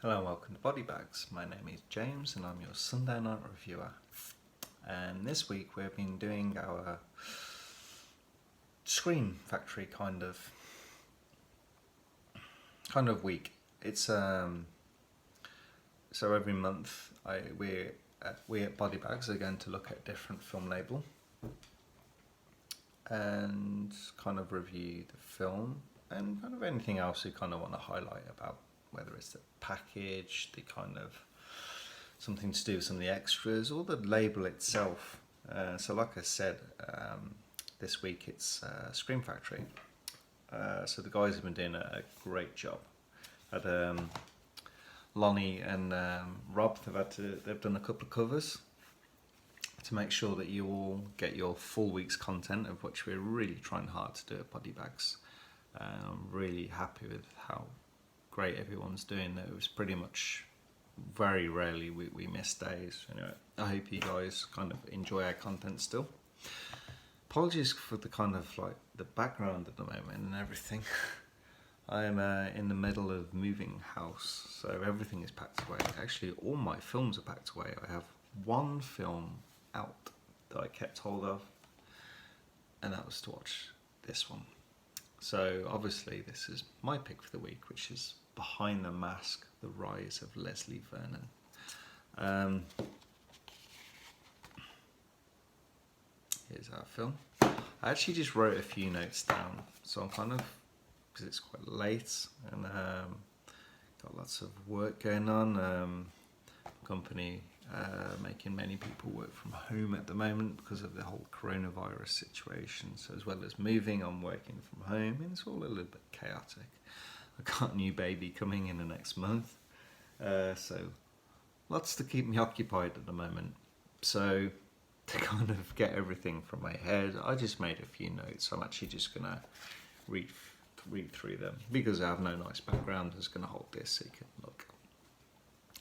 Hello and welcome to Body Bags. My name is James and I'm your Sunday night reviewer. And this week we've been doing our Screen Factory kind of week. It's so every month we at Body Bags are going to look at a different film label and kind of review the film and kind of anything else we kind of want to highlight about, whether it's the package, the kind of something to do with some of the extras, or the label itself. So like I said, this week it's Screen Factory. So the guys have been doing a great job. Lonnie and Rob, they've done a couple of covers to make sure that you all get your full week's content, of which we're really trying hard to do at Body Bags. I'm really happy with how great everyone's doing. It was pretty much very rarely we miss days. Anyway, I hope you guys kind of enjoy our content still. Apologies for the kind of like the background at the moment and everything. I am in the middle of moving house, so everything is packed away. Actually, all my films are packed away. I have one film out that I kept hold of, and that was to watch this one. So obviously this is my pick for the week, which is Behind the Mask, The Rise of Leslie Vernon. Here's our film. I actually just wrote a few notes down, so I'm kind of, because it's quite late and got lots of work going on. Company making many people work from home at the moment because of the whole coronavirus situation. So as well as moving, I'm working from home, and it's all a little bit chaotic. I got a new baby coming in the next month, so lots to keep me occupied at the moment. So to kind of get everything from my head, I just made a few notes. I'm actually just gonna read through them because I have no nice background. I'm just gonna hold this so you can look.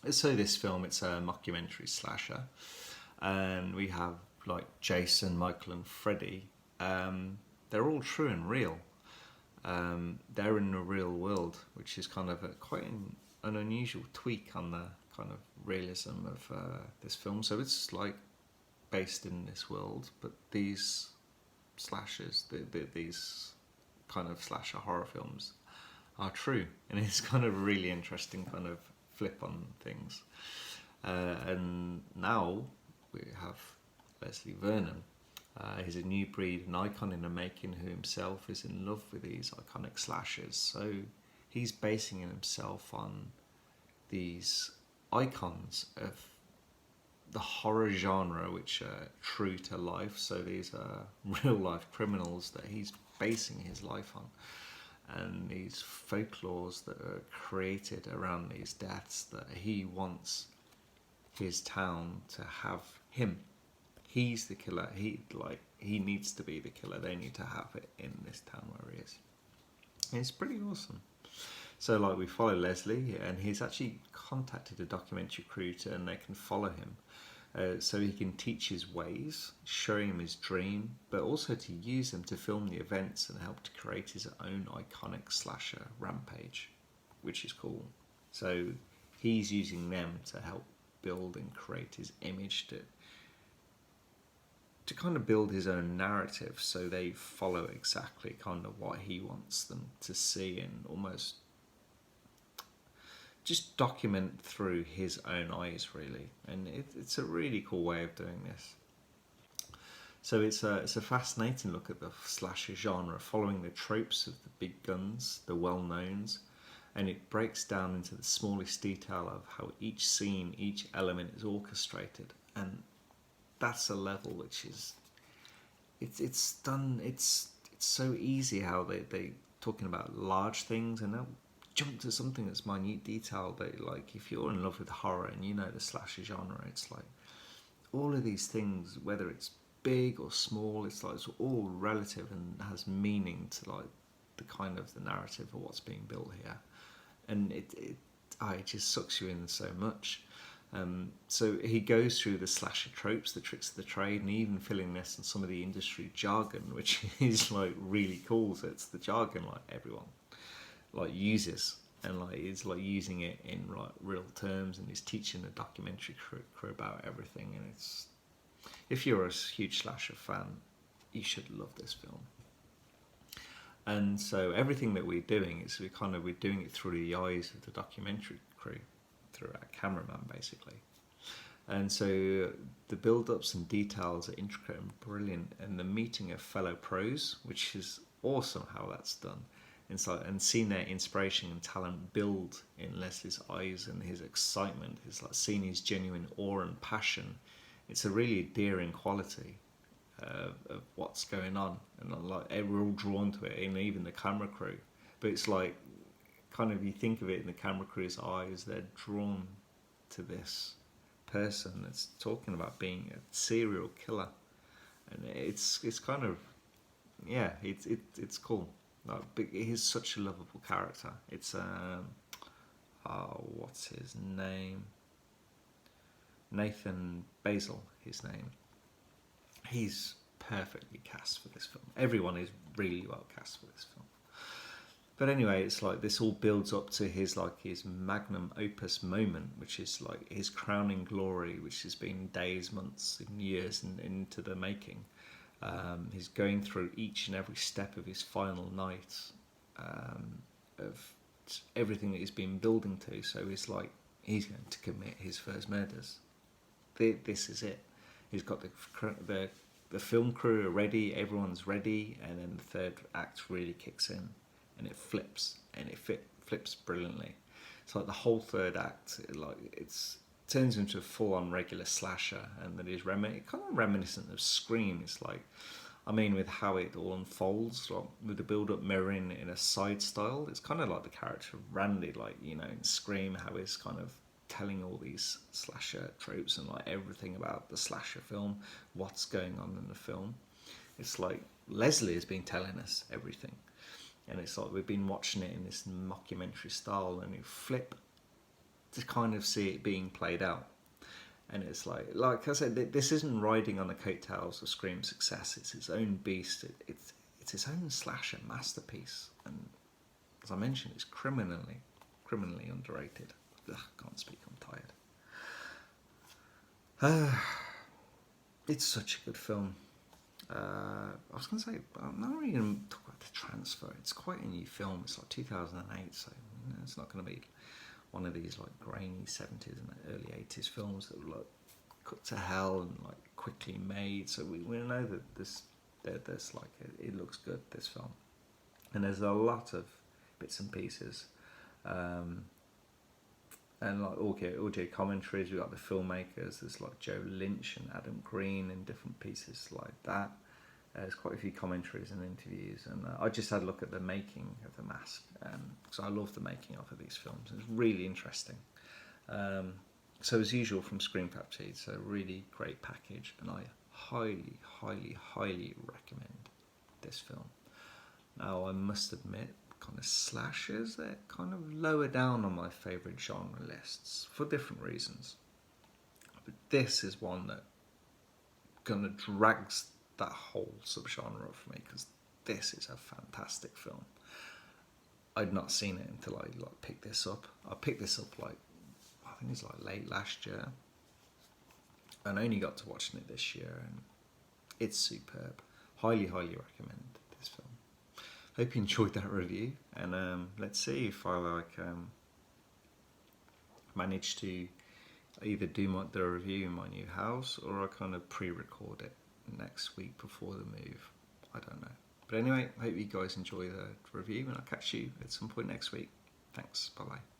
So this film, it's a mockumentary slasher, and we have like Jason, Michael and Freddy. They're all true and real. They're in the real world, which is kind of quite an unusual tweak on the kind of realism of this film. So it's like based in this world, but these slashers, these kind of slasher horror films are true, and it's kind of a really interesting kind of flip on things. And now we have Leslie Vernon. He's a new breed, an icon in the making, who himself is in love with these iconic slashers. So he's basing himself on these icons of the horror genre, which are true to life. So these are real life criminals that he's basing his life on, and these folklores that are created around these deaths, that he wants his town to have him. He's the killer. He needs to be the killer. They need to have it in this town where he is. And it's pretty awesome. So like we follow Leslie, and he's actually contacted a documentary crew and they can follow him. So he can teach his ways, show him his dream, but also to use them to film the events and help to create his own iconic slasher rampage, which is cool. So he's using them to help build and create his image, to kind of build his own narrative, so they follow exactly kind of what he wants them to see, and almost just document through his own eyes, really. And it's a really cool way of doing this. So it's a fascinating look at the slasher genre, following the tropes of the big guns, the well-knowns, and it breaks down into the smallest detail of how each scene, each element is orchestrated. And that's a level which is, it's done, it's so easy how they talking about large things, and they'll jump to something that's minute detail. That, like, if you're in love with horror and you know the slasher genre, it's like all of these things, whether it's big or small, it's like it's all relative and has meaning to like the kind of the narrative of what's being built here, and it just sucks you in so much. So he goes through the slasher tropes, the tricks of the trade, and even filling this in some of the industry jargon, which is like really cool. So it's the jargon like everyone like uses. and like he's like using it in like real terms, and he's teaching the documentary crew about everything. And it's, if you're a huge slasher fan, you should love this film. And so everything that we're doing is we're doing it through the eyes of the documentary crew, through our cameraman basically. And so the build-ups and details are intricate and brilliant, and the meeting of fellow pros, which is awesome how that's done. And seeing their inspiration and talent build in Leslie's eyes, and his excitement, his like seeing his genuine awe and passion. It's a really endearing quality of what's going on, and like we're all drawn to it, and even the camera crew. But it's like, kind of, you think of it in the camera crew's eyes, they're drawn to this person that's talking about being a serial killer, and it's kind of, yeah, it's cool. Like, he's such a lovable character. It's what's his name? Nathan Basil, his name. He's perfectly cast for this film. Everyone is really well cast for this film. But anyway, it's like this all builds up to his magnum opus moment, which is like his crowning glory, which has been days, months, and years into the making. He's going through each and every step of his final night, of everything that he's been building to. So he's going to commit his first murders. This is it. He's got the film crew are ready, everyone's ready, and then the third act really kicks in, and it flips, and it flips brilliantly. It's like the whole third act, it turns into a full-on regular slasher, and that is kind of reminiscent of Scream. It's like, I mean, with how it all unfolds, like with the build-up mirroring in a side style. It's kind of like the character of Randy, like, you know, in Scream, how he's kind of telling all these slasher tropes and like everything about the slasher film, what's going on in the film. It's like Leslie has been telling us everything, and it's like we've been watching it in this mockumentary style, and you flip to kind of see it being played out. And it's like I said, this isn't riding on the coattails of Scream's success. It's its own beast. It's its own slasher masterpiece, and as I mentioned, it's criminally underrated. Ugh, can't speak, I'm tired. It's such a good film. I was going to say, I'm not really going to talk about the transfer. It's quite a new film. It's like 2008, so it's not going to be one of these like grainy 70s and early 80s films that were like cut to hell and like quickly made. So we know that there's like it looks good, this film, and there's a lot of bits and pieces. And like audio commentaries, we got the filmmakers. There's like Joe Lynch and Adam Green and different pieces like that. There's quite a few commentaries and interviews, and I just had a look at the making of The Mask, because I love the making of these films. It's really interesting. So as usual from Screen Factory, it's a really great package, and I highly, highly, highly recommend this film. Now I must admit, kind of slashers, they're kind of lower down on my favourite genre lists for different reasons. But this is one that kind of drags that whole subgenre for me, because this is a fantastic film. I'd not seen it until I picked this up. I picked this up I think it's late last year, and I only got to watching it this year, and it's superb. Highly, highly recommend this film. Hope you enjoyed that review, and let's see if I manage to either do the review in my new house, or I kind of pre-record it next week before the move. I don't know. But anyway, I hope you guys enjoy the review, and I'll catch you at some point next week. Thanks. Bye bye.